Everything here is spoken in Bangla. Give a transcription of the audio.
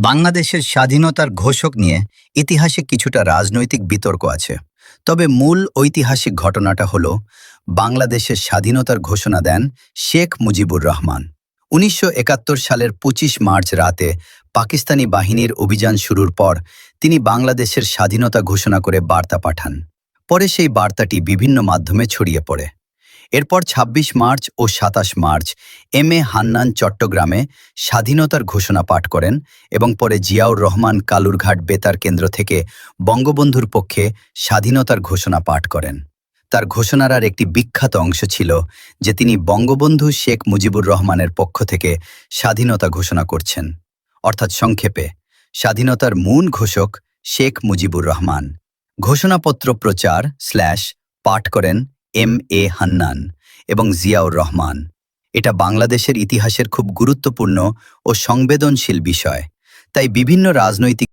বাংলাদেশের স্বাধীনতার ঘোষক নিয়ে ইতিহাসে কিছুটা রাজনৈতিক বিতর্ক আছে। তবে মূল ঐতিহাসিক ঘটনাটা হলো বাংলাদেশের স্বাধীনতার ঘোষণা দেন শেখ মুজিবুর রহমান। ১৯৭১ সালের ২৫ মার্চ রাতে পাকিস্তানি বাহিনীর অভিযান শুরুর পর তিনি বাংলাদেশের স্বাধীনতা ঘোষণা করে বার্তা পাঠান। পরে সেই বার্তাটি বিভিন্ন মাধ্যমে ছড়িয়ে পড়ে। এরপর ২৬ March O ২৭ March M A Hannan চট্টগ্রামে স্বাধীনতার ঘোষণা পাঠ করেন এবং পরে জিয়াউর রহমান কালুরঘাট বেতার কেন্দ্র থেকে বঙ্গবন্ধুর পক্ষে স্বাধীনতার ঘোষণা পাঠ করেন। তার ঘোষণার আর একটি বিখ্যাত অংশ ছিল যে তিনি বঙ্গবন্ধু শেখ মুজিবুর রহমানের পক্ষ থেকে স্বাধীনতা ঘোষণা করছেন, অর্থাৎ সংক্ষেপে স্বাধীনতার মূল ঘোষক শেখ মুজিবুর রহমান। ঘোষণাপত্র প্রচার/পাঠ করেন এম এ হান্নান এবং জিয়াউর রহমান। এটা বাংলাদেশের ইতিহাসের খুব গুরুত্বপূর্ণ ও সংবেদনশীল বিষয়, তাই বিভিন্ন রাজনৈতিক